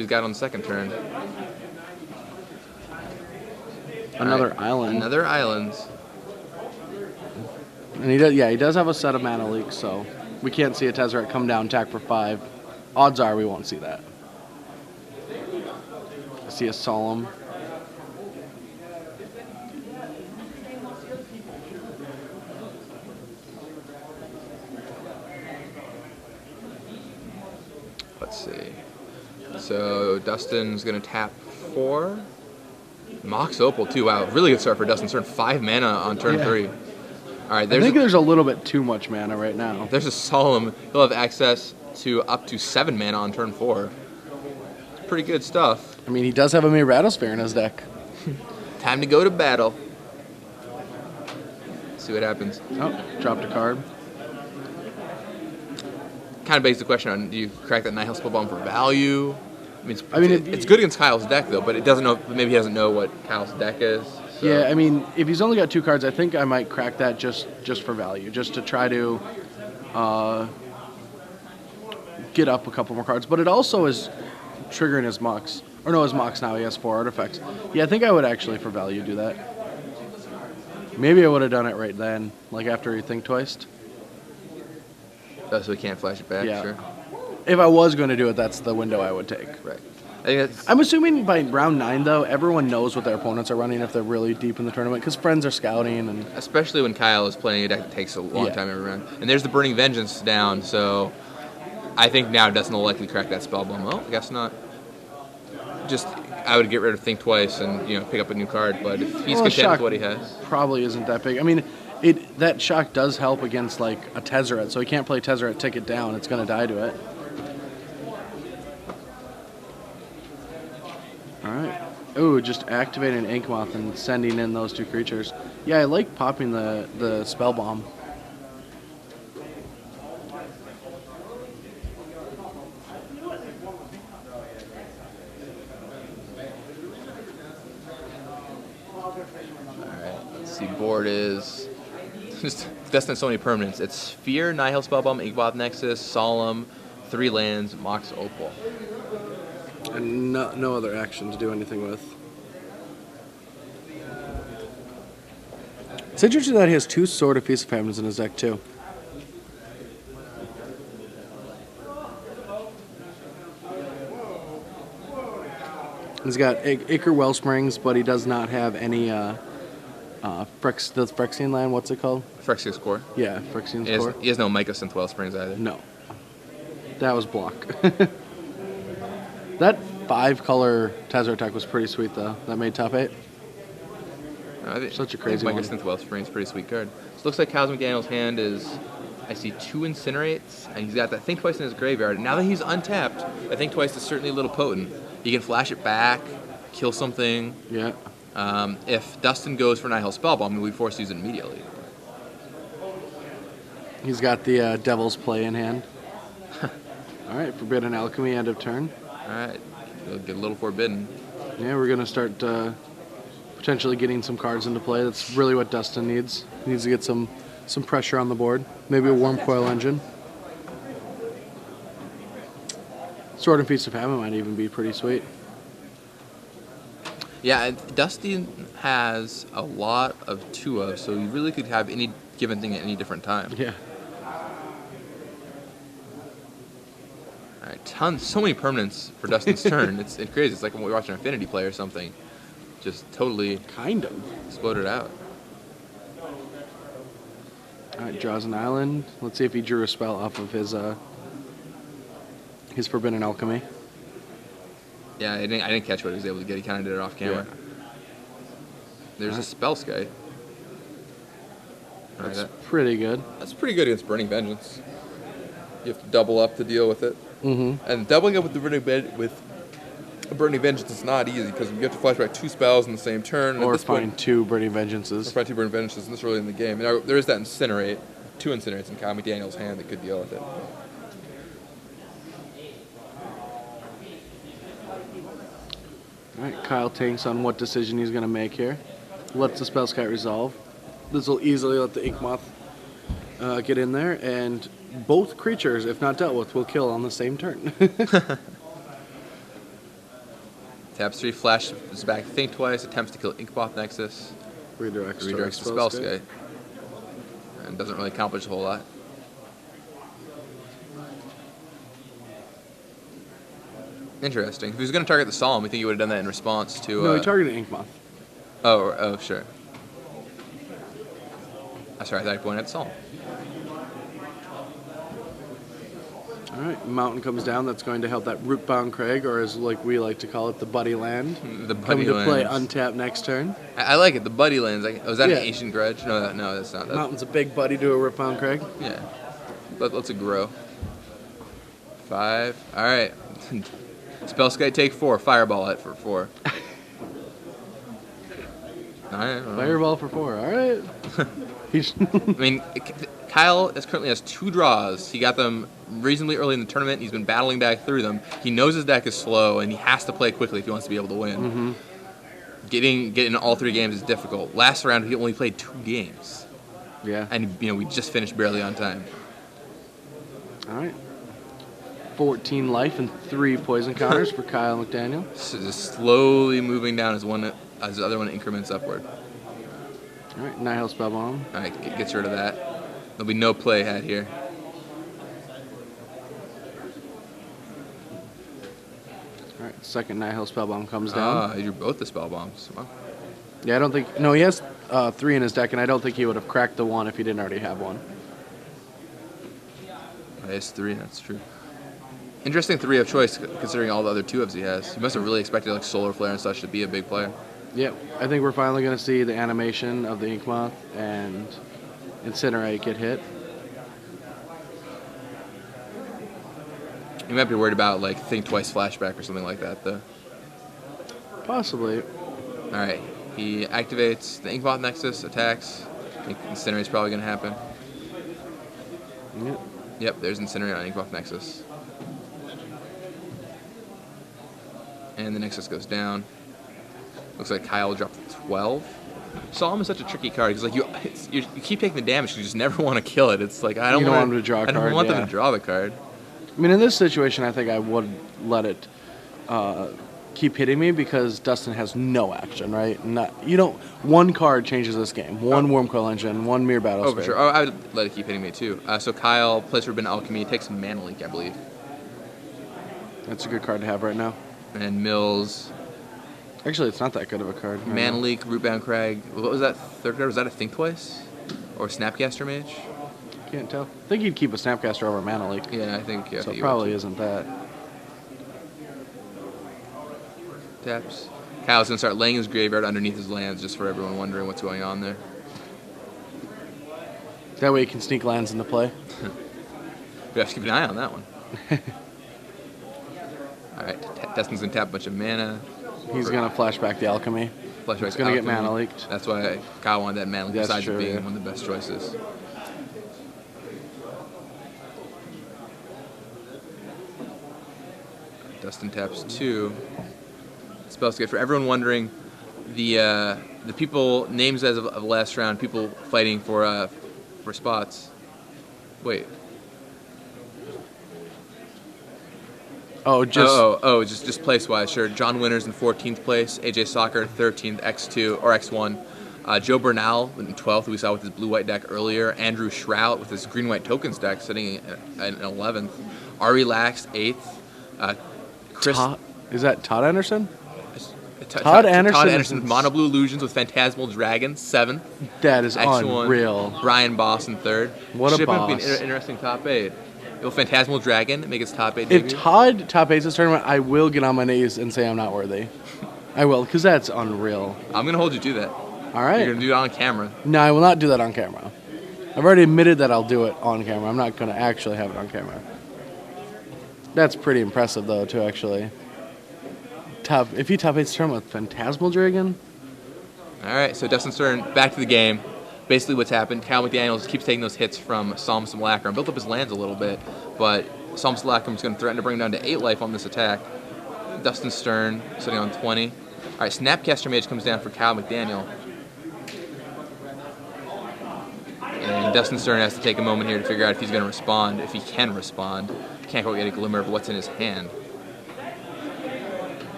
he's got on the second turn. Another island. Another islands. And he does have a set of mana leaks, so we can't see a Tezzeret come down, attack for 5. Odds are we won't see that. I see a Solemn. Let's see. So Dustin's going to tap 4. Mox Opal, too. Wow, really good start for Dustin. Turn 5 mana on turn 3. All right, I think there's a little bit too much mana right now. There's a Solemn. He'll have access to up to 7 mana on turn 4. It's pretty good stuff. I mean, he does have a Mere Rattlesphere in his deck. Time to go to battle. See what happens. Oh, dropped a card. Kind of begs the question on, do you crack that Nihil Spellbomb for value? I mean, it's good against Kyle's deck, though, but it doesn't know. Maybe he doesn't know what Kyle's deck is. So. Yeah, I mean, if he's only got 2 cards, I think I might crack that just for value, just to try to get up a couple more cards. But it also is triggering his Mox. Or no, his Mox now. He has 4 artifacts. Yeah, I think I would actually, for value, do that. Maybe I would have done it right then, like after he think twice. Oh, so he can't flash it back? Yeah. Sure. If I was going to do it, that's the window I would take. Right. I think I'm assuming by round 9, though, everyone knows what their opponents are running if they're really deep in the tournament, because friends are scouting. And especially when Kyle is playing a deck that takes a long time every round. And there's the Burning Vengeance down, so I think now Dustin will likely crack that Spellbomb. Well, I guess not. Just, I would get rid of Think Twice and, pick up a new card, but if he's content with what he has. Probably isn't that big. I mean, that shock does help against, like, a Tezzeret, so he can't play Tezzeret, take it down. It's going to die to it. All right. Ooh, just activating Inkmoth and sending in those 2 creatures. Yeah, I like popping the Spellbomb. Board is just Dustin has so many permanents. It's Sphere, Nihil Spellbomb, Inkmoth Nexus, Solemn, 3 lands, Mox Opal. And no other action to do anything with. It's interesting that he has 2 Sword of Feast of Famines in his deck, too. He's got Acre Wellsprings, but he does not have any Phyrexian land, what's it called? Phyrexian's Core. Yeah, Phyrexian's Core. He has no Mycosynth Wellsprings either. No. That was block. That 5-color Tezzeret attack was pretty sweet, though. That made top 8. Such a crazy one. Mycosynth Wellspring is a pretty sweet card. So it looks like Kyle's McDaniel's hand is, I see 2 Incinerates, and he's got that Think Twice in his graveyard. Now that he's untapped, I Think Twice is certainly a little potent. He can flash it back, kill something. Yeah. If Dustin goes for Nihil Spellbomb, he'll be forced to use it immediately. He's got the Devil's Play in hand. All right, Forbidden Alchemy, end of turn. All right, he'll get a little forbidden. Yeah, we're going to start potentially getting some cards into play. That's really what Dustin needs. He needs to get some pressure on the board. Maybe a Worm Coil Engine. Sword and Feast of Famine might even be pretty sweet. Yeah, Dustin has a lot of 2-of, so you really could have any given thing at any different time. Yeah. All right, so many permanents for Dustin's turn. It's crazy. It's like when we watch an Affinity play or something. Just totally kind of exploded out. All right, draws an island. Let's see if he drew a spell off of his Forbidden Alchemy. Yeah, I didn't catch what he was able to get. He kind of did it off camera. Yeah. There's a Spell Sky. That's pretty good. That's pretty good against Burning Vengeance. You have to double up to deal with it. Mm-hmm. And doubling up with the Burning Vengeance is not easy because you have to flash back 2 spells in the same turn. Or find 2 Burning Vengeances. Or find 2 Burning Vengeances this early in the game. And there is that Incinerate, 2 Incinerates in Kyle McDaniel's hand that could deal with it. All right, Kyle takes on what decision he's going to make here. Lets the Spellskite resolve. This will easily let the Inkmoth get in there, and both creatures, if not dealt with, will kill on the same turn. Taps 3, flashes back Think Twice, attempts to kill Inkmoth Nexus, Redirects redirects to Spellskite, and doesn't really accomplish a whole lot. Interesting. If he was going to target the Solemn, we think he would have done that in response to... No, he targeted Inkmoth. Oh, sure. Sorry, I thought I pointed at the Solemn. All right, Mountain comes down. That's going to help that Rootbound Crag, or as like we like to call it, the Buddy Land. The Buddy Coming to play Lands. untap next turn. I like it. The Buddy Lands. Was that Yeah. an Ancient Grudge? No, that's not. Mountain's a big buddy to a Rootbound Crag. Yeah. Let's it grow. 5. All right. Spellskite take 4. Fireball it for 4. All right. Fireball for 4. All right. I mean, Kyle currently has 2 draws. He got them reasonably early in the tournament. He's been battling back through them. He knows his deck is slow, and he has to play quickly if he wants to be able to win. Mm-hmm. Getting all 3 games is difficult. Last round, he only played 2 games. Yeah. And, we just finished barely on time. All right. 14 life and 3 poison counters for Kyle McDaniel. So just slowly moving down as the other one increments upward. All right, Nihil Spellbomb. All right, gets rid of that. There'll be no play had here. All right, second Nihil Spellbomb comes down. He drew both the spell bombs. Wow. Yeah, I don't think... No, he has 3 in his deck, and I don't think he would have cracked the 1 if he didn't already have 1. He has 3, that's true. Interesting 3 of choice, considering all the other 2 ofs he has. He must have really expected like Solar Flare and such to be a big player. Yep, I think we're finally going to see the animation of the Inkmoth and Incinerate get hit. You might be worried about like Think Twice flashback or something like that, though. Possibly. All right, he activates the Inkmoth Nexus, attacks. I think Incinerate's probably going to happen. Yep. Yep, there's Incinerate on Inkmoth Nexus. And the Nexus goes down. Looks like Kyle will drop to 12. Solemn is such a tricky card because like you keep taking the damage, you just never want to kill it. It's like I don't want them to draw a card. I don't want them to draw the card. I mean, in this situation, I think I would let it keep hitting me because Dustin has no action, right? One card changes this game. One Wormcoil Engine, 1 Mere Battle Oh, for sure. I would let it keep hitting me too. So Kyle plays Forbidden Alchemy, takes Mana Leak, I believe. That's a good card to have right now. And Mills. Actually, it's not that good of a card. Right Mana now. Leak, Rootbound Crag. What was that third card? Was that a Think Twice? Or Snapcaster Mage? Can't tell. I think he'd keep a Snapcaster over Mana Leak. Yeah, I think. Yeah, So he it probably would. isn't that. Taps. Kyle's going to start laying his graveyard underneath his lands just for everyone wondering what's going on there. That way he can sneak lands into play. We have to keep an eye on that one. Alright, Dustin's going to tap a bunch of mana. He's going to flash back the Alchemy. Flashback He's going to get Alchemy. Mana Leaked. That's why Kyle wanted that Mana Leak, That's besides true, it being yeah. one of the best choices. Dustin taps 2. Spellskite. For everyone wondering, the people names as of last round, people fighting for spots. Wait. Oh, just just place wise. Sure. John Winters in 14th place. AJ Soccer 13th. X2 or X1. Joe Bernal in 12th, who we saw with his blue-white deck earlier. Andrew Shrout with his green-white tokens deck sitting at 11th. Ari Lax 8th. Chris. Is that Todd Anderson? Todd Anderson Anderson, Mono Blue Illusions with Phantasmal Dragon, 7th. That is X1, unreal. Brian Boss in 3rd. What a Should boss. be an interesting top 8. Will Phantasmal Dragon make its top 8 If debut? Todd top 8's this tournament, I will get on my knees and say I'm not worthy. I will, because that's unreal. I'm going to hold you to that. All right. You're going to do it on camera. No, I will not do that on camera. I've already admitted that I'll do it on camera. I'm not going to actually have it on camera. That's pretty impressive, though, to actually... If he top 8's tournament with Phantasmal Dragon... All right, so Dustin Stern, back to the game. Basically what's happened, Kyle McDaniel keeps taking those hits from Psalm Simulacrum. Built up his lands a little bit, but Psalm Simulacrum is going to threaten to bring him down to 8 life on this attack. Dustin Stern sitting on 20. All right, Snapcaster Mage comes down for Kyle McDaniel. And Dustin Stern has to take a moment here to figure out if he's going to respond, if he can respond. Can't quite get a glimmer of what's in his hand.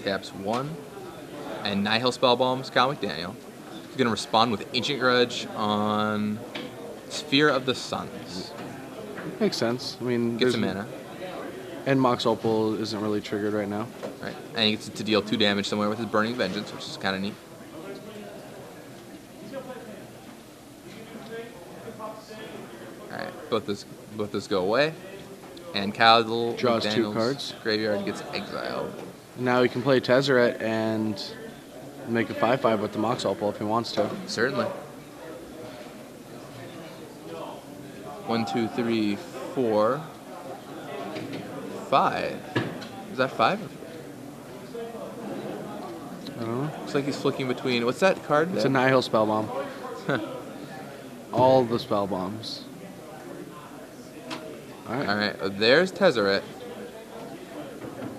taps 1, and Nihil Spellbombs Kyle McDaniel. He's going to respond with Ancient Grudge on Sphere of the Suns. Makes sense. I mean, Get some mana. And Mox Opal isn't really triggered right now. Right, and he gets to deal 2 damage somewhere with his Burning Vengeance, which is kind of neat. Alright, both those go away. And Kyle draws McDaniel's 2 cards. Graveyard gets exiled. Now he can play Tezzeret and make a 5/5 with the Mox Opal if he wants to. Certainly. 1, 2, 3, 4, 5. Is that 5? I don't know. Looks like he's flicking between. What's that card? It's a Nihil Spellbomb. All the spell bombs. Alright. Alright, there's Tezzeret.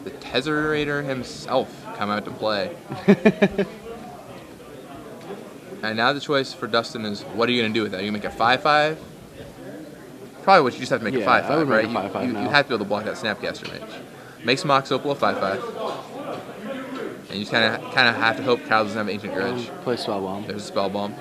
The Tezzerator himself come out to play. And now the choice for Dustin is, what are you going to do with that? Are you going to make a 5/5? Probably what you just have to make a 5/5, I would right? make a 5/5 you now. have to be able to block that Snapcaster Mage. Makes Mox Opal a 5/5. And you just kind of have to hope Kyle doesn't have Ancient Grudge. Play Spellbomb. There's a Spell Bomb.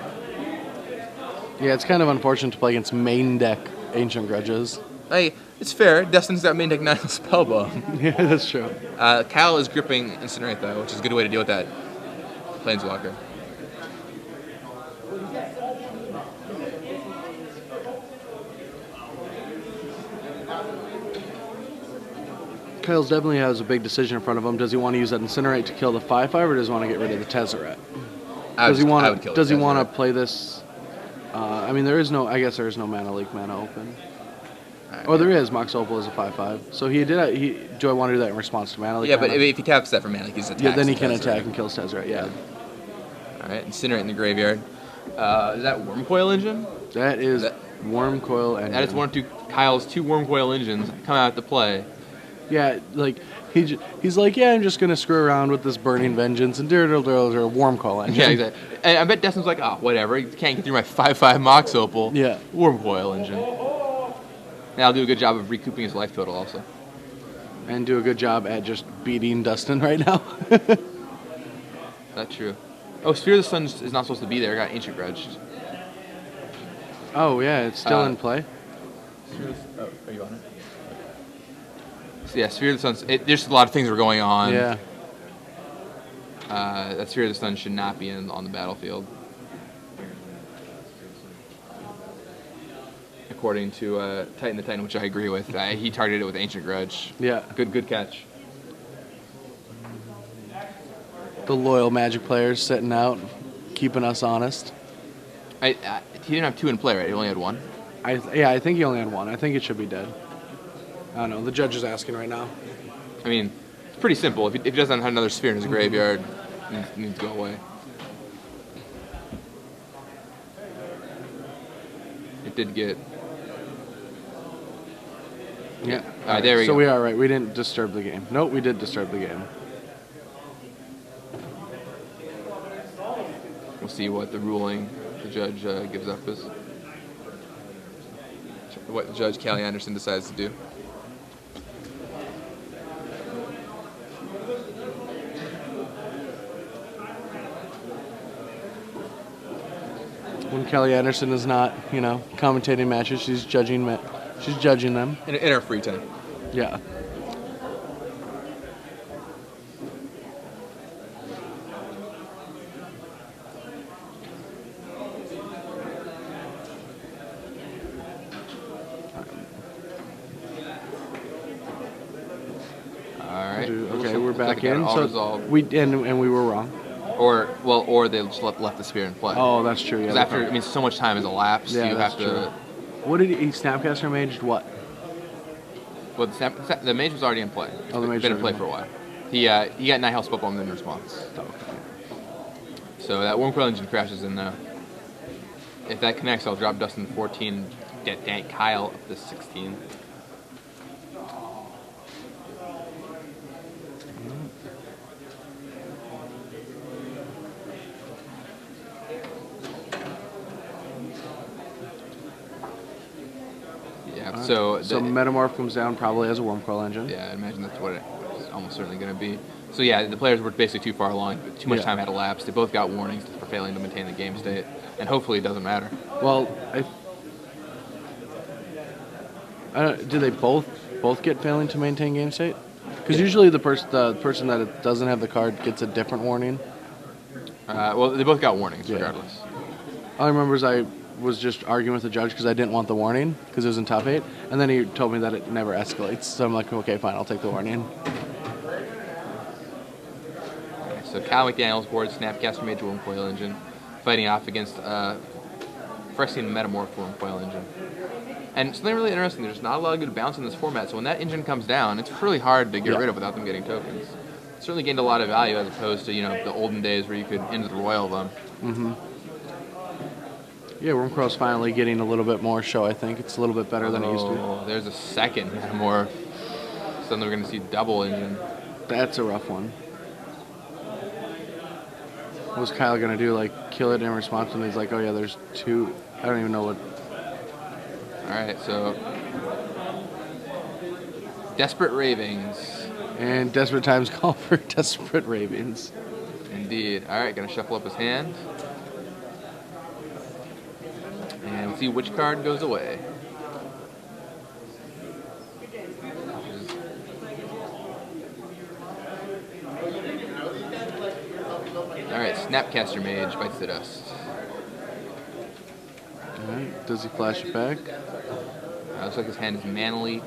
Yeah, it's kind of unfortunate to play against main deck Ancient Grudges. Hey, it's fair. Dustin's got main deck 9 Spell Bomb. Yeah, that's true. Kyle is gripping Incinerate, though, which is a good way to deal with that Planeswalker. Kyle's definitely has a big decision in front of him. Does he want to use that Incinerate to kill the 5/5, or does he want to get rid of the Tezzeret? Does he want to play this? I mean, I guess there is no mana leak, mana open. Oh, there is. Mox Opal is a 5/5. So do I want to do that in response to mana leak? Yeah, but if he taps that for mana leak, he's attacks. Yeah, then he can attack and kills Tezzeret. Yeah. All right, Incinerate in the graveyard. Is that Wormcoil Engine? That is Wormcoil Engine. That is one of Kyle's 2 Wormcoil Engines come out to play. Yeah, like he's like, yeah, I'm just gonna screw around with this Burning Vengeance and Wormcoil Engine. Yeah, exactly. And I bet Dustin's like, oh, whatever. You can't get through my 5/5 Mox Opal. Yeah. Wormcoil Engine. And I'll do a good job of recouping his life total also. And do a good job at just beating Dustin right now. That's true. Oh, Sphere of the Sun is not supposed to be there. I got Ancient Grudge. Oh, yeah, it's still in play. Oh, are you on it? So, yeah, Sphere of the Sun. There's a lot of things that are going on. Yeah. That Sphere of the Sun should not be on the battlefield. According to Titan the Titan, which I agree with. He targeted it with Ancient Grudge. Yeah. Good catch. The loyal Magic players sitting out, keeping us honest. He didn't have 2 in play, right? He only had 1? I think he only had 1. I think it should be dead. I don't know. The judge is asking right now. I mean, it's pretty simple. If he doesn't have another sphere in his graveyard, it needs to go away. It did get... Yeah. All right, there we go. So we are right. We didn't disturb the game. Nope, we did disturb the game. We'll see what the ruling the judge gives up is. What Judge Callie Anderson decides to do. When Kelly Anderson is not, commentating matches, she's judging them. In her free time. Yeah. Alright. Okay, we're back like in. So we were wrong. Or they just left the spear in play. Oh, that's true. Yeah. Because so much time has elapsed. Yeah, you have to. True. What did he Snapcaster Maged? What? Well, the mage was already in play. Oh, the mage been in play for a while. He got Nihil Spellbomb in response. Oh, okay. So that Wormcoil Engine crashes in there. If that connects, I'll drop Dustin to 14, get Kyle up to 16. Yeah, so Metamorph comes down probably as a Wormcoil Engine. Yeah, I imagine that's what it's almost certainly going to be. So yeah, the players were basically too far along. Too much Yeah. time had elapsed. They both got warnings for failing to maintain the game state, and hopefully it doesn't matter. Well, do they both get failing to maintain game state? Because usually the person that doesn't have the card gets a different warning. Well, they both got warnings regardless. All I remember is I was just arguing with the judge because I didn't want the warning because it was in top 8, and then he told me that it never escalates. So I'm like, okay, fine, I'll take the warning. Okay, so Cal McDaniel's board, Snapcaster Mage Worm Coil Engine, fighting off against Phyrexian Metamorph Worm Coil Engine. And something really interesting, there's not a lot of good bounce in this format, so when that engine comes down, it's really hard to get rid of without them getting tokens. It certainly gained a lot of value as opposed to, the olden days where you could end the royal them. Mm-hmm. Yeah, Wormcoil's finally getting a little bit more show, I think. It's a little bit better than it used to be. There's a second Metamorph. Suddenly we're going to see double engine. That's a rough one. What was Kyle going to do? Like, kill it in response? And he's like, oh yeah, there's 2. I don't even know what... Alright, so... Desperate Ravings. And Desperate Times call for Desperate Ravings. Indeed. Alright, gonna shuffle up his hand. And we'll see which card goes away. Alright, Snapcaster Mage bites the dust. Alright, does he flash it back? Looks like his hand is Mana Leak.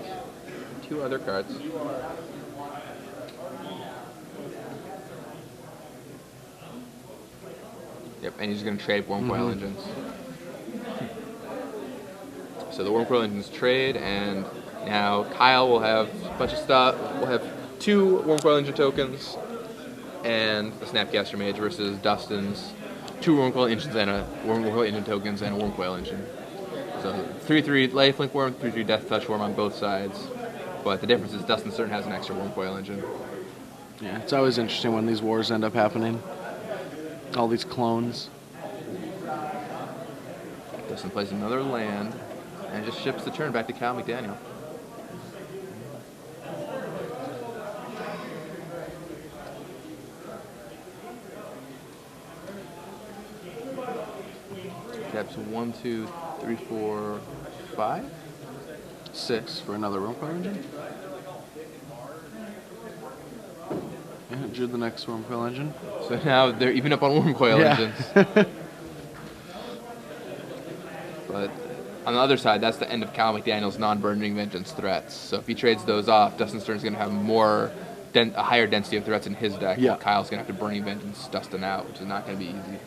2 other cards. Yep, and he's going to trade Worm Coil Engines. So the Worm Coil Engines trade, and now Kyle will have a bunch of stuff. We'll have 2 Worm Coil Engine tokens and a Snapcaster Mage versus Dustin's 2 Worm Coil Engines and a Worm Coil Engine tokens and a Worm Coil Engine. So 3/3 Lifelink Worm, 3/3 Death Touch Worm on both sides. But the difference is Dustin certain has an extra Worm Coil Engine. Yeah, it's always interesting when these wars end up happening. All these clones. Dustin plays another land and just ships the turn back to Kyle McDaniel. Taps 1, 2, 3, 4, 5. 6 for another Worm Coil Engine. Yeah, drew the next Worm Coil Engine. So now they're even up on Worm Coil Engines. But on the other side, that's the end of Kyle McDaniel's non-burning vengeance threats. So if he trades those off, Dustin Stern's going to have a higher density of threats in his deck. Yeah. While Kyle's going to have to burning vengeance Dustin out, which is not going to be easy.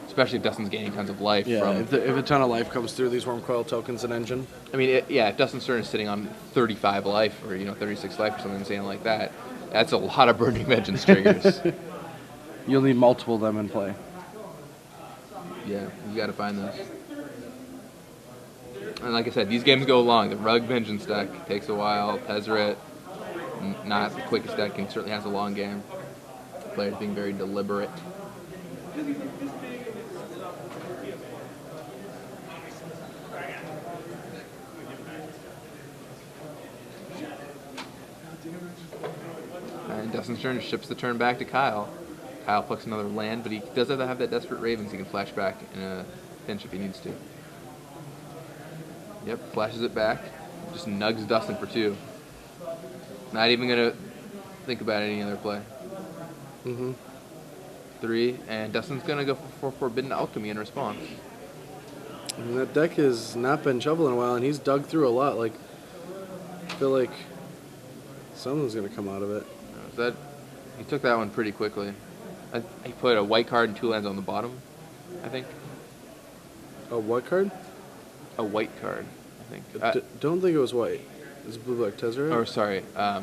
Especially if Dustin's gaining tons of life. Yeah, from... if a ton of life comes through these Worm Coil tokens and engine. I mean, if Dustin Stern is sitting on 35 life or 36 life or something insane like that, that's a lot of burning vengeance triggers. You'll need multiple of them in play. Yeah, you got to find those. And like I said, these games go long. The Rug Vengeance deck takes a while. Tezzeret, not the quickest deck, and certainly has a long game. Players being very deliberate. And Dustin Stern ships the turn back to Kyle. Kyle plucks another land, but he does have that Desperate Ravens he can flash back in a pinch if he needs to. Yep, flashes it back. Just nugs Dustin for 2. Not even going to think about any other play. 3, and Dustin's going to go for Forbidden Alchemy in response. And that deck has not been shoveled in a while, and he's dug through a lot. Like, I feel like something's going to come out of it. He took that one pretty quickly. He put a white card and 2 lands on the bottom, I think. A what card? A white card, I think. Don't think it was white. It's blue black Tezzeret? Or sorry, I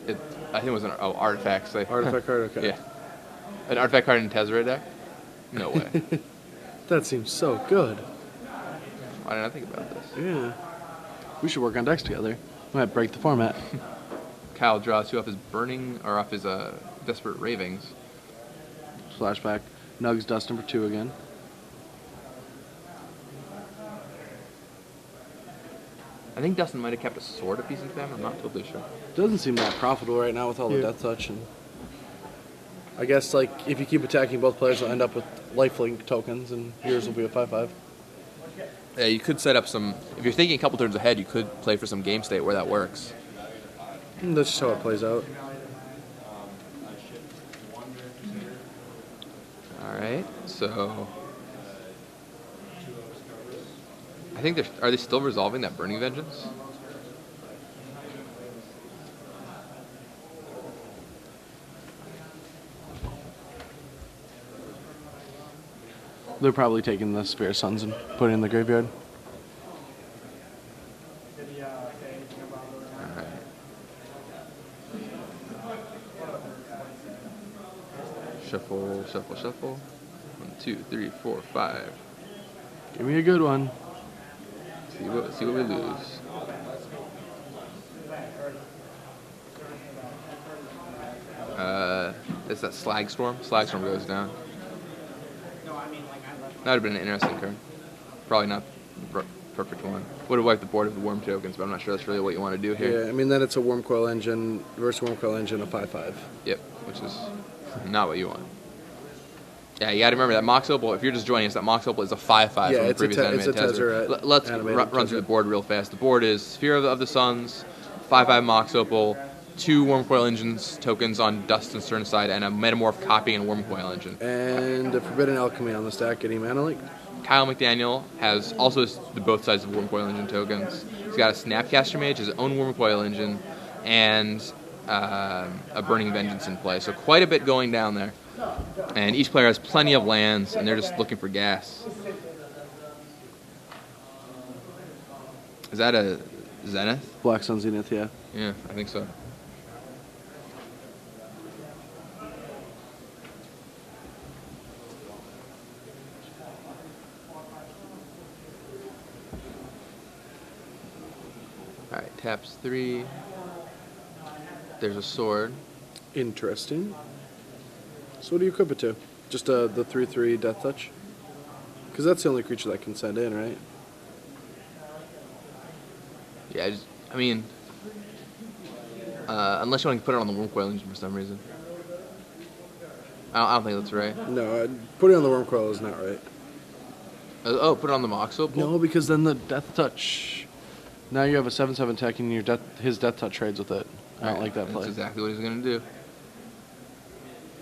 think it was an artifact. Artifact card, okay. Yeah. An artifact card in Tezzeret deck? No way. That seems so good. Why didn't I think about this? Yeah. We should work on decks together. We might break the format. Kyle draws 2 off his off his Desperate Ravings. Flashback. Nugs Dustin for 2 again. I think Dustin might have kept a sword apiece in spam. I'm not totally sure. Doesn't seem that profitable right now with all the death touch and I guess like if you keep attacking, both players will end up with lifelink tokens, and yours will be a 5/5. Yeah, you could set up some. If you're thinking a couple turns ahead, you could play for some game state where that works. That's just how it plays out. All right, so I think are they still resolving that Burning Vengeance? They're probably taking the Sphere Suns and putting it in the graveyard. All right. Shuffle, shuffle, shuffle. 1, 2, 3, 4, 5. Give me a good one. See what we lose. It's that Slag Storm. Slag Storm goes down. That would have been an interesting card. Probably not the perfect one. Would have wiped the board of the Worm tokens, but I'm not sure that's really what you want to do here. Yeah, I mean, then it's a Worm Coil Engine versus Worm Coil Engine, a 5/5. Yep, which is not what you want. Yeah, you got to remember that Mox Opal, if you're just joining us, that Mox Opal is a 5/5 Yeah, from the it's previous animated a Tezzeret. Let's run through the board real fast. The board is Sphere of the Suns, 5/5 Mox Opal, 2 Worm Coil Engines tokens on Dustin's turn side, and a Metamorph copy and Worm Coil Engine. And a Forbidden Alchemy on the stack, getting Mana Link. Kyle McDaniel has also both sides of Worm Coil Engine tokens. He's got a Snapcaster Mage, his own Worm Coil Engine, and a Burning Vengeance in play. So quite a bit going down there. And each player has plenty of lands, and they're just looking for gas. Is that a Zenith? Black Sun Zenith, yeah. Yeah, I think so. Alright, taps 3. There's a sword. Interesting. So what do you equip it to? Just the 3/3 Death Touch? Because that's the only creature that can send in, right? Yeah, I mean, unless you want to put it on the Worm Coil Engine for some reason. I don't think that's right. No, putting it on the Worm Coil is not right. Oh, put it on the Mox Opal? No, because then the Death Touch... Now you have a 7/7 tech and his Death Touch trades with it. I don't like that play. That's exactly what he's going to do.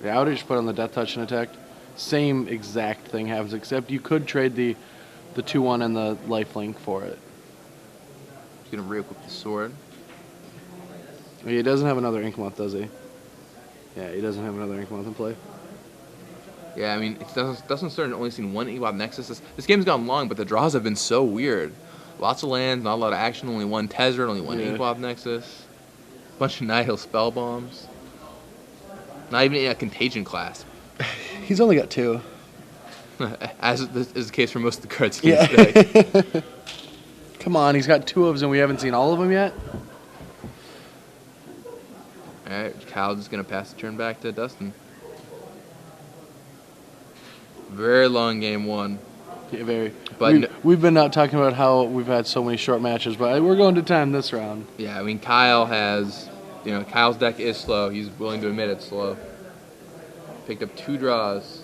Yeah, I would have just put on the Death Touch and attacked. Same exact thing happens, except you could trade the 2/1 and the lifelink for it. He's going to re-equip the sword. He doesn't have another Inkmoth, does he? Yeah, he doesn't have another Inkmoth in play. Yeah, I mean, Dustin Stern only seen one Inkmoth Nexus. This game's gone long, but the draws have been so weird. Lots of lands, not a lot of action, only one Tezzeret, only one Inkmoth Nexus. Bunch of Nihil Spell Bombs. Not even in a Contagion class. He's only got 2. As is the case for most of the cards in this deck. Come on, he's got 2 of them and we haven't seen all of them yet? Alright, Kyle's just going to pass the turn back to Dustin. Very long game 1. Yeah, very. But we've been talking about how we've had so many short matches, but we're going to time this round. Yeah, I mean, Kyle has, Kyle's deck is slow. He's willing to admit it's slow. Picked up 2 draws.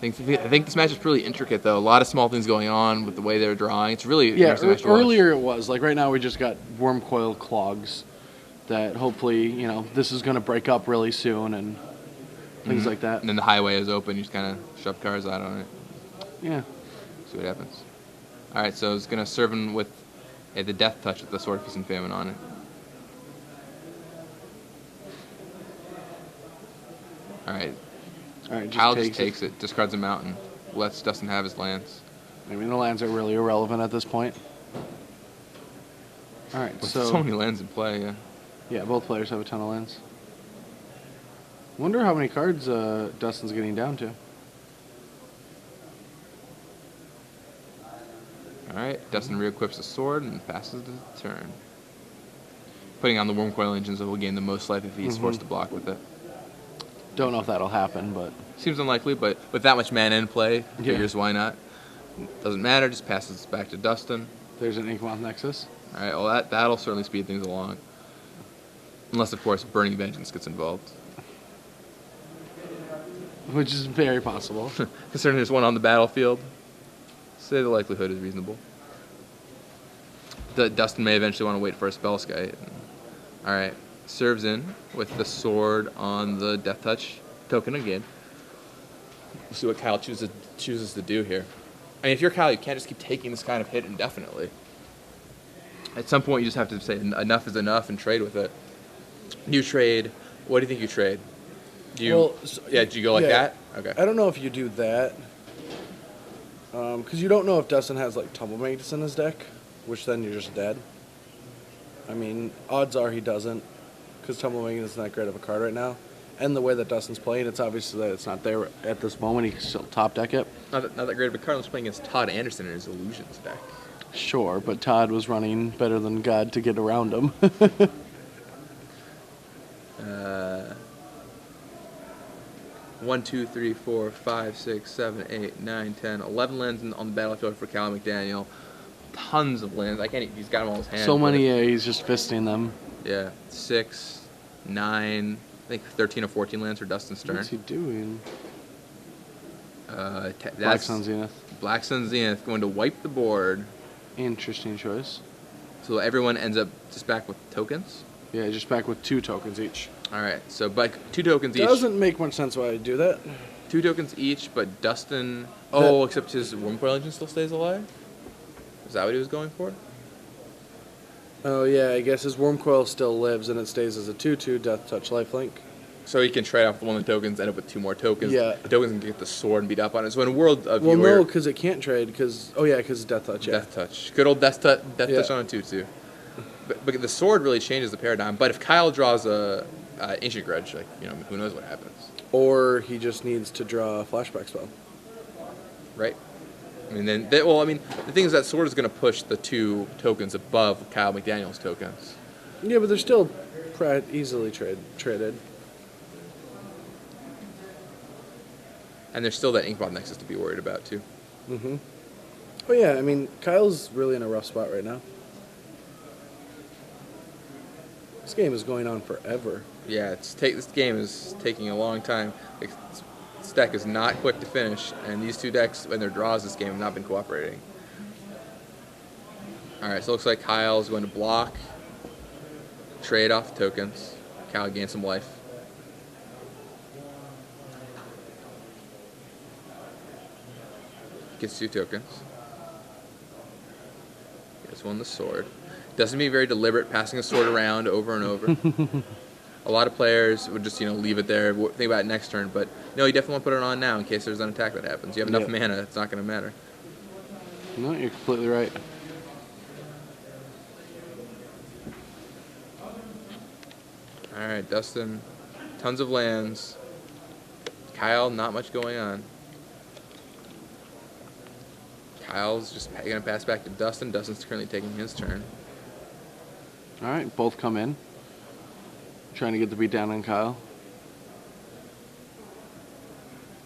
I think this match is pretty intricate, though. A lot of small things going on with the way they're drawing. It's really interesting match to watch. Earlier it was. Like right now we just got Worm Coil Clogs that hopefully, this is going to break up really soon and things like that. And then the highway is open. You just kind of shove cars out on it. Yeah. See what happens. All right, so it's going to serve him with the Death Touch with the Sword Feast and Famine on it. All right. Kyle just takes it, discards a mountain, lets Dustin have his lands. I mean, the lands are really irrelevant at this point. All right, With so many lands in play, yeah. Yeah, both players have a ton of lands. Wonder how many cards Dustin's getting down to. All right, Dustin re-equips the sword and passes the turn. Putting on the Worm Coil Engines will gain the most life if he's forced to block with it. Don't know if that'll happen, but... Seems unlikely, but with that much mana in play, figures why not. Doesn't matter, just passes back to Dustin. There's an Inkmoth Nexus. All right, well, that'll certainly speed things along. Unless, of course, Burning Vengeance gets involved. Which is very possible. Considering there's one on the battlefield, say the likelihood is reasonable. Dustin may eventually want to wait for a Spellskite. Alright, serves in with the sword on the Death Touch token again. We'll see what Kyle chooses to do here. I mean, if you're Kyle, you can't just keep taking this kind of hit indefinitely. At some point, you just have to say enough is enough and trade with it. You trade. What do you think you trade? Do you? Do you go like that? Okay. I don't know if you do that, because you don't know if Dustin has like Tumble Magus in his deck, which then you're just dead. I mean, odds are he doesn't, because Tumble Magus isn't that great of a card right now. And the way that Dustin's playing, it's obviously that it's not there at this moment. He can still top deck it. Not that great of a card. He's playing against Todd Anderson in his Illusions deck. Sure, but Todd was running better than God to get around him. 1, 2, 3, 4, 5, 6, 7, 8, 9, 10, 11 lands on the battlefield for Cal McDaniel. Tons of lands. He's got them all in his hand. So many, he's just fisting them. Yeah, 6, 9, I think 13 or 14 lands for Dustin's turn. What's he doing? That's Black Sun Zenith. Black Sun Zenith going to wipe the board. Interesting choice. So everyone ends up just back with tokens? Yeah, just back with 2 tokens each. Alright, so but 2 tokens each. Doesn't make much sense why I do that. 2 tokens each, but Dustin... except his Wormcoil Engine still stays alive? Is that what he was going for? Oh, yeah, I guess his Wormcoil still lives, and it stays as a 2/2 Death Touch lifelink. So he can trade off one of the tokens, end up with 2 more tokens. Yeah. The tokens can get the sword and beat up on it. So in a world of Well, no, because it can't trade, because... Oh, yeah, because Death Touch, yeah. Death Touch. Good old Death Touch on a 2/2. But the sword really changes the paradigm. But if Kyle draws a Ancient Grudge, who knows what happens. Or he just needs to draw a flashback spell. Right? I mean, the thing is that sword is going to push the 2 tokens above Kyle McDaniel's tokens. Yeah, but they're still easily traded. And there's still that Inkbot Nexus to be worried about, too. Mm-hmm. Oh, yeah, I mean, Kyle's really in a rough spot right now. This game is going on forever. Yeah, this game is taking a long time. This deck is not quick to finish, and these 2 decks, when their draws this game, have not been cooperating. Alright, so it looks like Kyle's going to block, trade off tokens. Kyle gains some life. Gets 2 tokens. Gets 1 the sword. Doesn't be very deliberate, passing a sword around over and over. A lot of players would just, leave it there, think about it next turn. But no, you definitely want to put it on now in case there's an attack that happens. You have enough mana, it's not going to matter. No, you're completely right. All right, Dustin, tons of lands. Kyle, not much going on. Kyle's just going to pass back to Dustin. Dustin's currently taking his turn. All right, both come in. Trying to get the beat down on Kyle.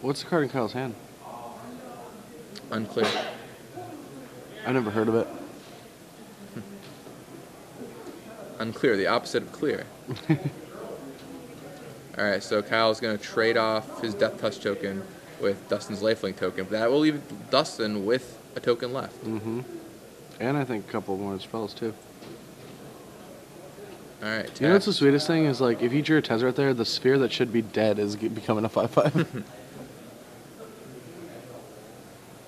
What's the card in Kyle's hand? Unclear. I never heard of it. Unclear, the opposite of clear. Alright, so Kyle's going to trade off his Death Touch token with Dustin's Lifelink token. That will leave Dustin with a token left. Mm-hmm. And I think a couple more spells, too. Alright, you know what's the sweetest thing is, like, if you drew a Tezzeret there, the sphere that should be dead is becoming a 5/5.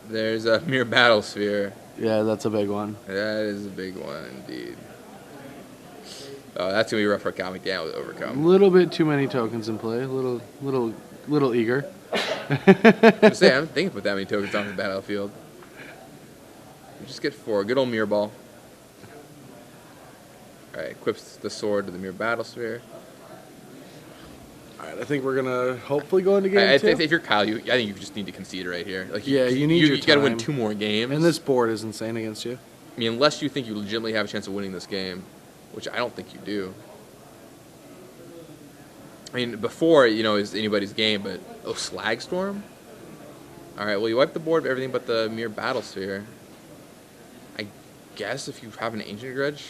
There's a Mere Battle Sphere. Yeah, that's a big one. That is a big one, indeed. Oh, that's going to be rough for Kyle McDaniel to overcome. A little bit too many tokens in play. A little eager. I'm saying, I don't think put that many tokens on the battlefield. You just get 4. Good old Mirror Ball. Alright, equips the sword to the Mere Battle Sphere. Alright, I think we're going to hopefully go into game 2. If you're Kyle, I think you just need to concede right here. Like, you need your You got to win 2 more games. And this board is insane against you. I mean, unless you think you legitimately have a chance of winning this game, which I don't think you do. I mean, before, is anybody's game, but... Oh, Slagstorm? Alright, well, you wipe the board of everything but the Mere Battle Sphere. I guess if you have an Ancient Grudge...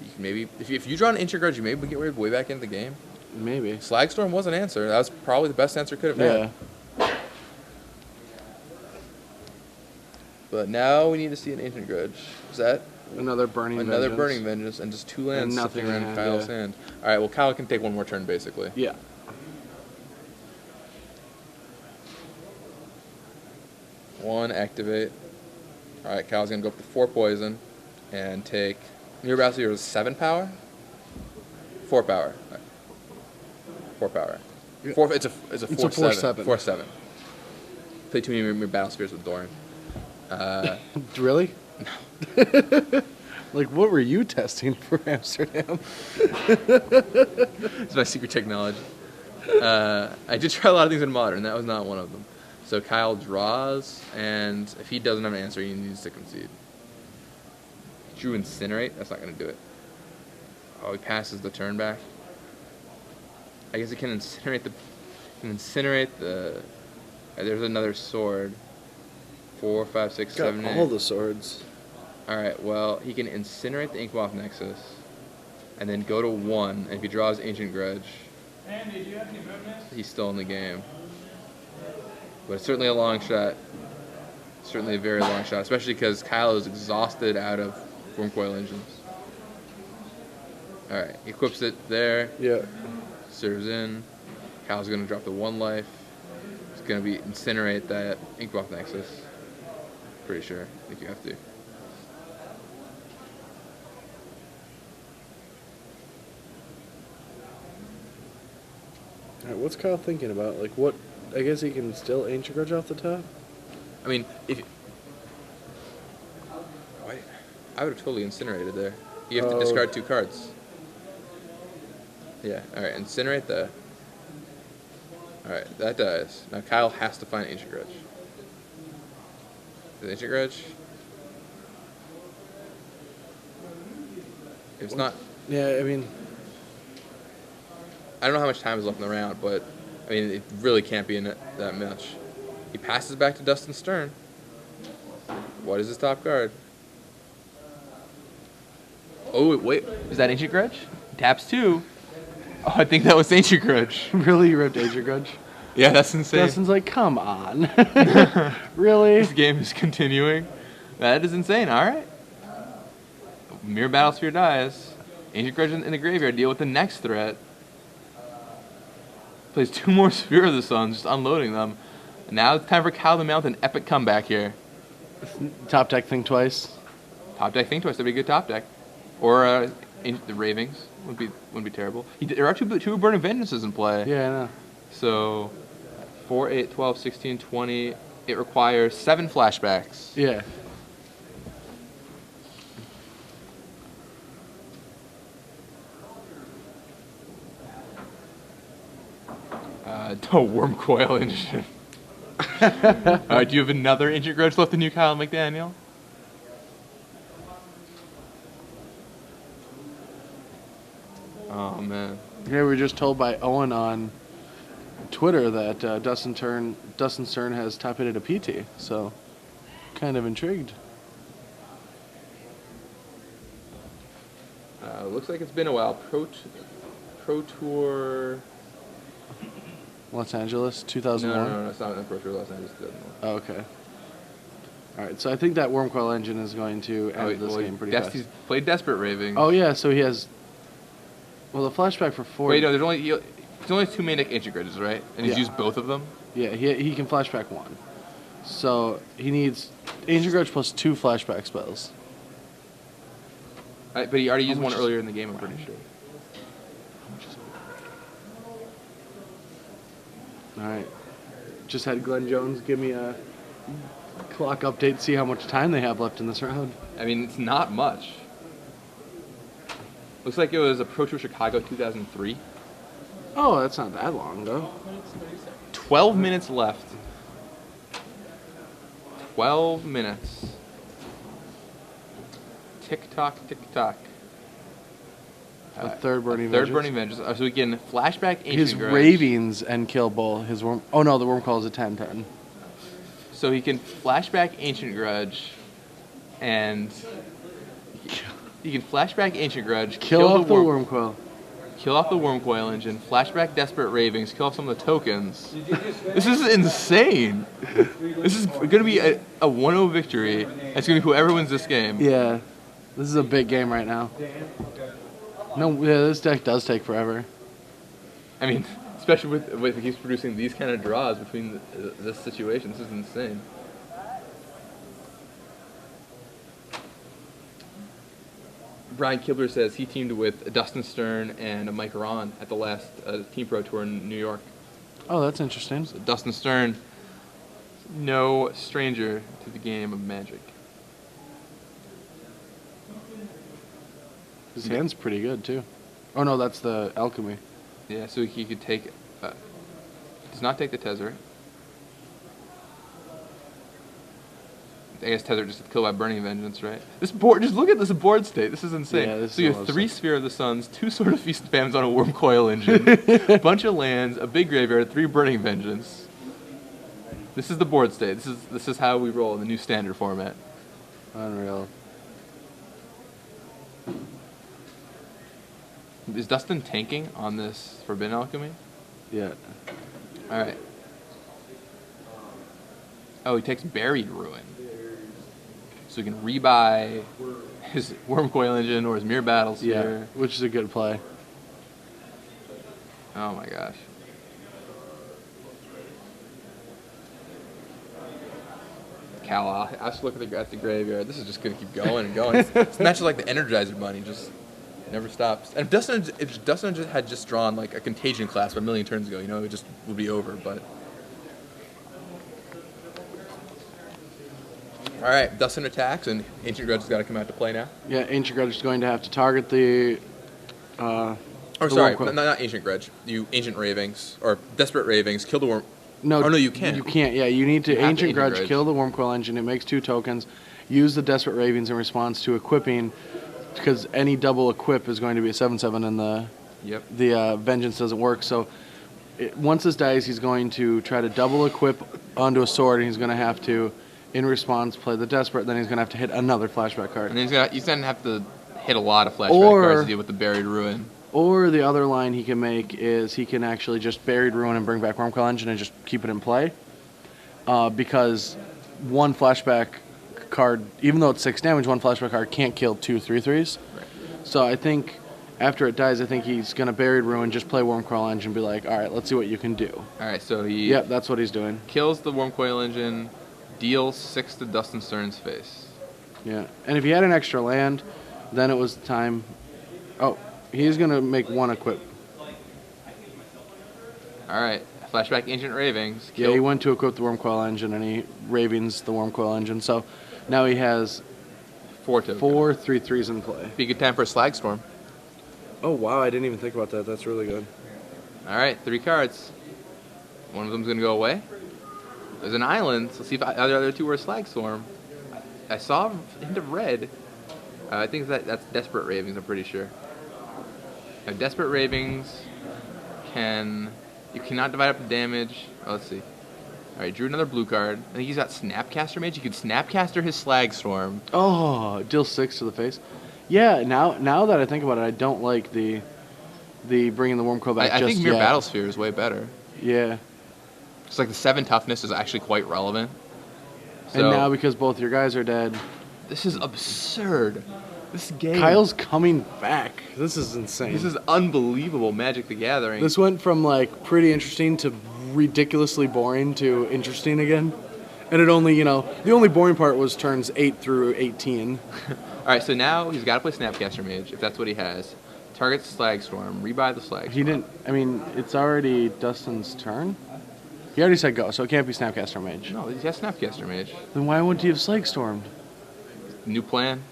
You can maybe if you draw an Ancient Grudge, you maybe get rid of way back into the game. Maybe. Slagstorm was an answer. That was probably the best answer could have had. Yeah. But now we need to see an Ancient Grudge. Is that Another Burning Vengeance and just 2 lands And sitting nothing around in hand, Kyle's yeah. hand. All right, well, Kyle can take one more turn, basically. Yeah. One, activate. All right, Kyle's going to go up to 4 poison and take... Mirror Battle is 7 power? 4 power. All right. 4 power. Yeah. It's a 4/7. 4/7. Play too many Mirror Battle Spheres with Doran. Really? No. Like, what were you testing for Amsterdam? It's my secret technology. I did try a lot of things in Modern. That was not one of them. So Kyle draws, and if he doesn't have an answer, he needs to concede. Drew Incinerate. That's not going to do it. Oh, he passes the turn back. I guess he can incinerate the... There's another sword. 4, 5, 6, 7, 8. All the swords. Alright, well, he can incinerate the Inkmoth Nexus, and then go to 1, and if he draws Ancient Grudge, Andy, do you have any movements? he's still in the game. But it's certainly a long shot. Certainly a very long shot, especially because Kyle is exhausted out of Wormcoil Engines. Alright, he equips it there. Yeah. Serves in. Kyle's going to drop the 1 life. He's going to be incinerate that Inkmoth Nexus. Pretty sure. I think you have to. All right, what's Kyle thinking about? Like, what? I guess he can still Ancient Grudge off the top? I mean, if... Wait, I would have totally incinerated there. You have to discard 2 cards. Yeah, alright, incinerate the... Alright, that dies. Now Kyle has to find Ancient Grudge. Is it Ancient Grudge? If it's not... Yeah, I mean... I don't know how much time is left in the round, but... I mean, it really can't be in that much. He passes back to Dustin Stern. What is his top card? Oh, wait. Is that Ancient Grudge? Taps 2. Oh, I think that was Ancient Grudge. Really? You ripped Ancient Grudge? Yeah, that's insane. Dustin's like, come on. Really? This game is continuing. That is insane. All right. Mirror Battlesphere dies. Ancient Grudge in the graveyard. Deal with the next threat. Plays 2 more Sphere of the Suns, just unloading them. And now it's time for Kyle to mount an epic comeback here. Top deck thing twice. Top deck thing twice. That'd be a good top deck. Or the Ravings wouldn't be terrible. There are two Burning Vengeances in play. Yeah, I know. So 4, 8, 12, 16, 20. It requires 7 flashbacks. Yeah. Wormcoil Engine. Do you have another Ancient Grudge left in you, Kyle McDaniel? Oh, man. Yeah, we were just told by Owen on Twitter that Dustin Stern has top-hitted a PT, so kind of intrigued. Looks like it's been a while. Pro Tour... Los Angeles, 2001? No, it's not in Pro Tour Los Angeles 2001. Oh, okay. All right, so I think that Wormcoil Engine is going to end this game pretty fast. He's played Desperate Ravings. Oh, yeah, so he has... Well, the flashback for 4... Wait, no, there's only 2 main deck Ancient Grudges, right? And he's used both of them? Yeah, he can flashback 1. So he needs Ancient Grudge plus 2 flashback spells. But he already used one earlier in the game, I'm pretty sure. All right. Just had Glenn Jones give me a clock update, see how much time they have left in this round. I mean, it's not much. Looks like it was a Pro Tour Chicago 2003. Oh, that's not that long ago. 12 minutes left. 12 minutes. Tick-tock, tick-tock. A third Burning Third Vengeance. Burning Vengeance. So we can flashback Ancient His Grudge. Ravings and kill both his Worm... Oh, no, the Wormcoil is a 10/10. So he can flashback Ancient Grudge and You can flashback Ancient Grudge, Kill off the Worm Coil. kill off the Worm Coil Engine, flashback Desperate Ravings, kill off some of the tokens. This is insane. This is going to be a 1-0 victory. It's going to be whoever wins this game. Yeah, this is a big game right now. No, yeah, this deck does take forever. I mean, especially with if it keeps producing these kind of draws between this situation. This is insane. Brian Kibler says he teamed with Dustin Stern and Mike Ron at the last Team Pro Tour in New York. Oh, that's interesting. So Dustin Stern, no stranger to the game of Magic. His hand's pretty good, too. Oh, no, that's the Alchemy. Yeah, so he could take... does not take the Tezzeret. I guess Tezzeret just killed by Burning Vengeance, right? This board, just look at this board state. This is insane. Yeah, this so you is have awesome. 3 Sphere of the Suns, 2 Sword of Feast spams on a Worm Coil Engine, a bunch of lands, a big graveyard, 3 Burning Vengeance. This is the board state. This is how we roll in the new standard format. Unreal. Is Dustin tanking on this Forbidden Alchemy? Yeah. All right. Oh, he takes Buried Ruin. So he can rebuy his Worm Coil Engine or his Mirror Battles Yeah, here. which is a good play. Oh my gosh. Cal, I should look at the graveyard. This is just going to keep going and going. This match is like the Energizer Bunny, just never stops. And if Dustin had just drawn like a Contagion class a million turns ago, you know, it just would be over. But all right, Dustin attacks, and Ancient Grudge has got to come out to play now. Yeah, Ancient Grudge is going to have to target the... Or the sorry, Worm Coil. not Ancient Grudge. You Ancient Ravings, or Desperate Ravings, kill the Worm... No, oh, no, you can't. You can't, yeah. You need to You have to Ancient Grudge, kill the Worm Coil Engine. It makes 2 tokens. Use the Desperate Ravings in response to equipping, because any double equip is going to be a 7/7, and the Vengeance doesn't work. So once this dies, he's going to try to double equip onto a sword, and he's going to have to, in response, play the Desperate. Then he's going to have to hit another flashback card. And then he's gonna have to hit a lot of flashback Or- cards to deal with the Buried Ruin. Or the other line he can make is he can actually just Buried Ruin and bring back Worm Coil Engine and just keep it in play. Because one flashback card, even though it's 6 damage, one flashback card can't kill 2 3/3s. Right. So I think after it dies, I think he's going to Buried Ruin, just play Worm Coil Engine, be like, all right, let's see what you can do. All right, so he Yep, that's what he's doing. kills the Worm Coil Engine, deals 6 to Dustin Stern's face. Yeah, and if he had an extra land, then it was time. Oh, he's going to make 1 equip. All right, flashback Ancient Ravings. Yeah, he went to equip the Worm Coil Engine, and he Ravens the Worm Coil Engine. So now he has 4 tokens. 4 3/3s in play. Be a good time for a Slag Storm. Oh, wow, I didn't even think about that. That's really good. All right, 3 cards. One of them's gonna go away. There's an island. So let's see if the other 2 were a Slag Storm. I saw a hint of red. I think that's Desperate Ravings. I'm pretty sure. Now, Desperate Ravings you cannot divide up the damage. Oh, let's see. All right, drew another blue card. I think he's got Snapcaster Mage. You could Snapcaster his Slag Storm. Oh, deal 6 to the face. Yeah, now that I think about it, I don't like the bringing the Worm Coil back I just think Mirror yet. Battlesphere is way better. Yeah. It's like the 7 toughness is actually quite relevant. And So, now because both your guys are dead, this is absurd. This game. Kyle's coming back. This is insane. This is unbelievable. Magic the Gathering. This went from like pretty interesting to ridiculously boring to interesting again. And it only, the only boring part was turns 8 through 18. All right, so now he's got to play Snapcaster Mage if that's what he has. Targets Slag Storm. Rebuy the Slag. He didn't. I mean, it's already Dustin's turn. He already said go, so it can't be Snapcaster Mage. No, he has Snapcaster Mage. Then why wouldn't he have Slag Stormed? New plan.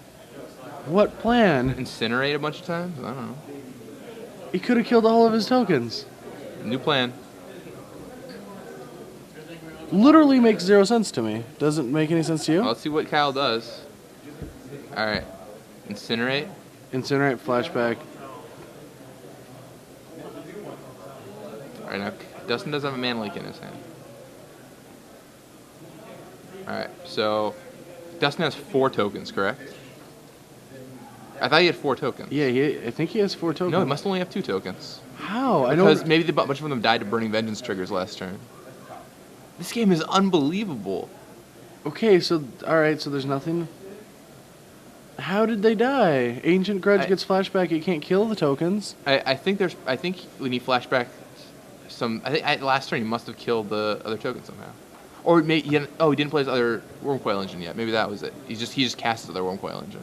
What plan? Incinerate a bunch of times. I don't know. He could have killed all of his tokens. New plan. Literally makes 0 sense to me. Doesn't make any sense to you? Well, let's see what Kyle does. All right. Incinerate. Incinerate, flashback. All right, now Dustin does have a Mana Leak in his hand. All right, so Dustin has 4 tokens, correct? I thought he had 4 tokens. Yeah, I think he has 4 tokens. No, he must only have 2 tokens. How? Because maybe a bunch of them died to Burning Vengeance triggers last turn. This game is unbelievable. Okay, so alright, so there's nothing. How did they die? Ancient Grudge gets flashback. It can't kill the tokens. I think when he flashback some. I think last turn he must have killed the other token somehow. Or he didn't play his other Wormcoil Engine yet. Maybe that was it. He just cast his other Wormcoil Engine.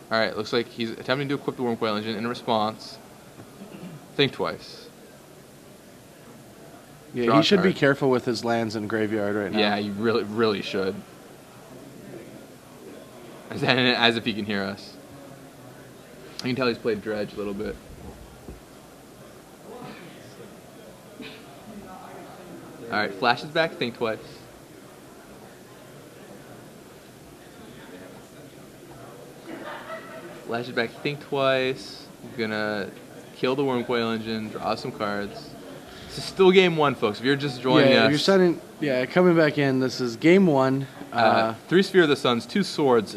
All right, looks like he's attempting to equip the Wormcoil Engine. In response, think twice. Yeah, Draw he should be card. careful with his lands in graveyard right now. Yeah, you really should. As if he can hear us. I can tell he's played Dredge a little bit. Alright, flashes back, think twice. Flashes back, think twice. Gonna kill the Wormcoil Engine, draw some cards. This is still game 1, folks. If you're just joining us. You're setting. Yeah, coming back in. This is game 1. 3 Sphere of the Suns, 2 Swords,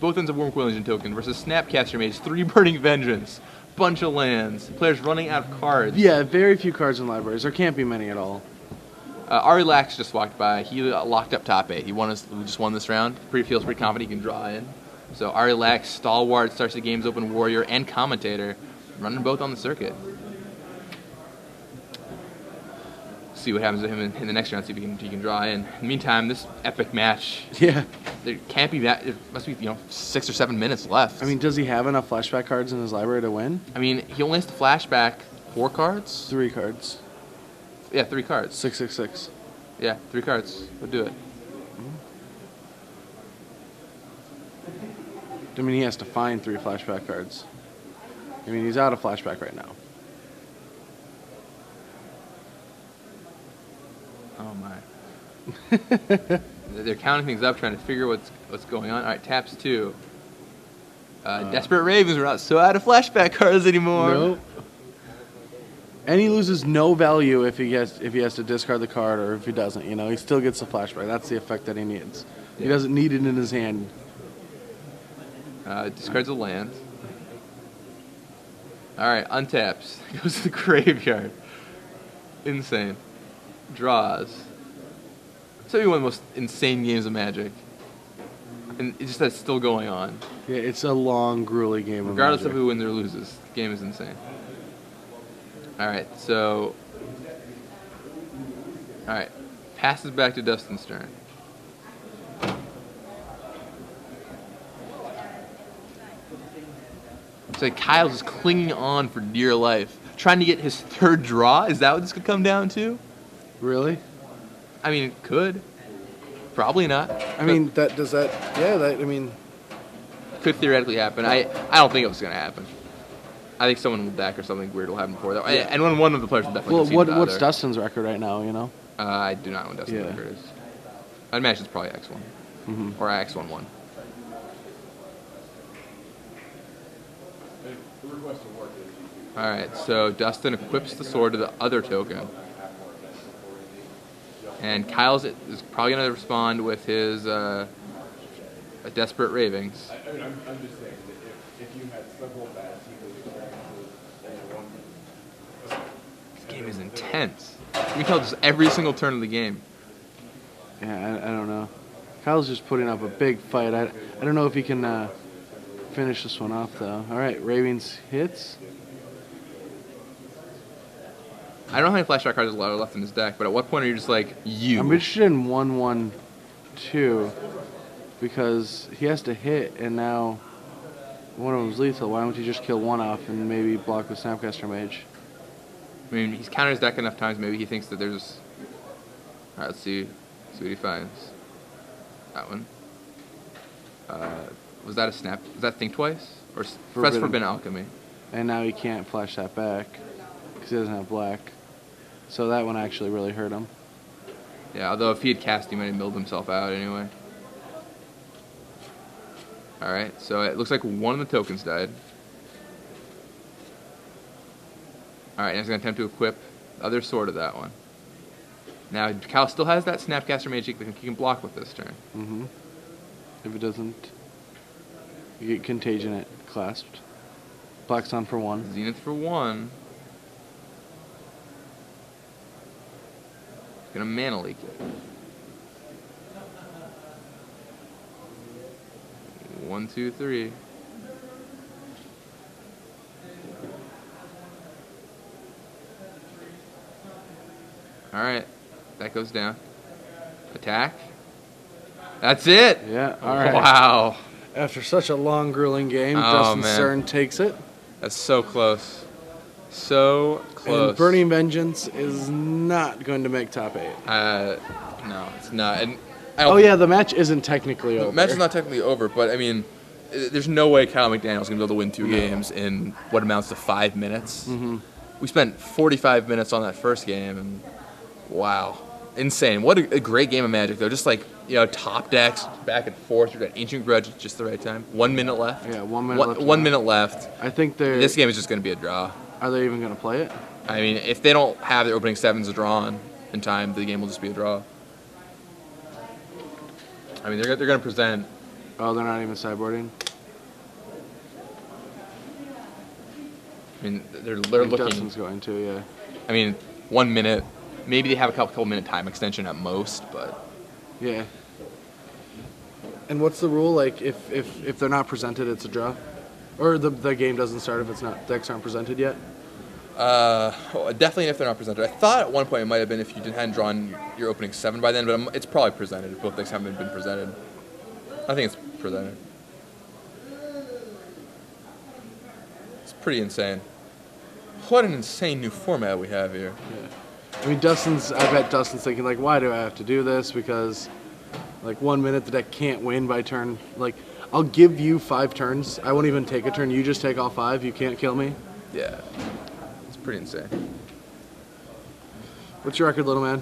both ends of Wormcoil Engine token versus Snapcaster Mage, 3 Burning Vengeance, bunch of lands, players running out of cards. Yeah, very few cards in libraries. There can't be many at all. Ari Lax just walked by. He locked up top 8. We just won this round. Feels pretty confident he can draw in. So Ari Lax, stalwart, starts the game's open warrior and commentator, running both on the circuit. See what happens to him in the next round. See if he can draw in. In the meantime, this epic match. Yeah. There can't be that. There must be 6 or 7 minutes left. I mean, does he have enough flashback cards in his library to win? I mean, he only has to flashback 4 cards. 3 cards. Yeah, 3 cards. 666. Yeah, 3 cards. We'll do it. I mean, he has to find 3 flashback cards. I mean, he's out of flashback right now. Oh my. They're counting things up, trying to figure what's going on. All right, taps 2. Desperate Ravens. We're not so out of flashback cards anymore. Nope. And he loses no value if he has to discard the card or if he doesn't. He still gets the flashback. That's the effect that he needs. Yeah. He doesn't need it in his hand. Discards a land. All right, untaps. Goes to the graveyard. Insane. Draws. It's maybe one of the most insane games of Magic. And it's just that's still going on. Yeah, it's a long, grueling game. Regardless of who wins or loses, the game is insane. Alright, so... Alright, passes back to Dustin's turn. It's like Kyle's just clinging on for dear life. Trying to get his 3rd draw? Is that what this could come down to? Really? I mean, it could. Probably not. I mean, that could theoretically happen. I don't think it was going to happen. I think someone will deck or something weird will happen before that. Yeah. And one of the players will definitely Well, what's Dustin's record right now, I do not know what Dustin's record is. I'd imagine it's probably X1. Mm-hmm. Or X1-1. Alright, so Dustin equips the sword to the other token. And Kyle's is probably going to respond with his Desperate Ravings. I'm just saying that if you had several bats, you could extract one. This game is intense. You can tell just every single turn of the game. Yeah, I don't know. Kyle's just putting up a big fight. I don't know if he can finish this one off, though. All right, Ravens hits. I don't know how many flashback cards are left in his deck, but at what point are you just like, you? I'm interested in 1/1/2 because he has to hit, and now one of them's lethal. Why don't you just kill one off and maybe block with Snapcaster Mage? I mean, he's countered his deck enough times, maybe he thinks that there's... Alright, let's see what he finds. That one. Was that a snap? Was that Think Twice? Or That's Forbidden Alchemy? And now he can't flash that back because he doesn't have black. So that one actually really hurt him. Yeah, although if he had cast, he might have milled himself out anyway. Alright, so it looks like one of the tokens died. Alright, now he's going to attempt to equip the other sword of that one. Now, Cal still has that Snapcaster Mage he can block with this turn. Mm-hmm. If it doesn't... You get Contagion at Clasped. Black's on for 1. Zenith for 1. Gonna mana leak it. 1, 2, 3. Alright. That goes down. Attack. That's it! Yeah, all right. Wow. After such a long, grueling game, Oh, Dustin man. Cern takes it. That's so close. So close. And Burning Vengeance is not going to make top 8. No, it's not. And Oh, yeah, the match isn't technically over. the match is not technically over, but I mean, there's no way Kyle McDaniel's going to be able to win 2 games in what amounts to 5 minutes. Mm-hmm. We spent 45 minutes on that first game, and wow. Insane. What a great game of Magic, though. Just like, top decks, back and forth. You got Ancient Grudge at just the right time. 1 minute left. Yeah, 1 minute left. 1 minute left. I think they're... This game is just going to be a draw. Are they even going to play it? I mean, if they don't have their opening 7s drawn in time, the game will just be a draw. I mean, they're going to present. Oh, they're not even sideboarding? I mean, they're I think looking. Dustin's going to, yeah. I mean, 1 minute. Maybe they have a couple minute time extension at most, but Yeah. And what's the rule? Like, if they're not presented, it's a draw? Or the game doesn't start if it's not decks aren't presented yet? definitely if they're not presented. I thought at one point it might have been if you hadn't drawn your opening 7 by then, but it's probably presented if both decks haven't been presented. I think it's presented. It's pretty insane. What an insane new format we have here. Yeah. I mean, I bet Dustin's thinking, like, why do I have to do this? Because, like, 1 minute the deck can't win by turn. Like, I'll give you 5 turns. I won't even take a turn. You just take all 5. You can't kill me. Yeah. It's pretty insane. What's your record, little man?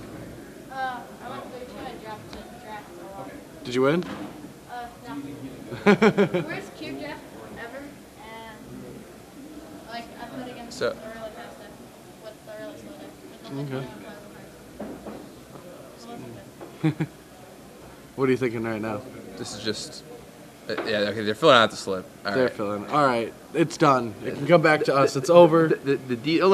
I went 32 and dropped to draft. Did you win? No. Worst cube draft ever, and like I played against So- the really fast deck with the really slow deck. With the Okay. So it wasn't good. What are you thinking right now? This is just... yeah, okay, they're filling out the slip. All They're right. filling. All right, it's done. It can come back to us. It's over. The deal,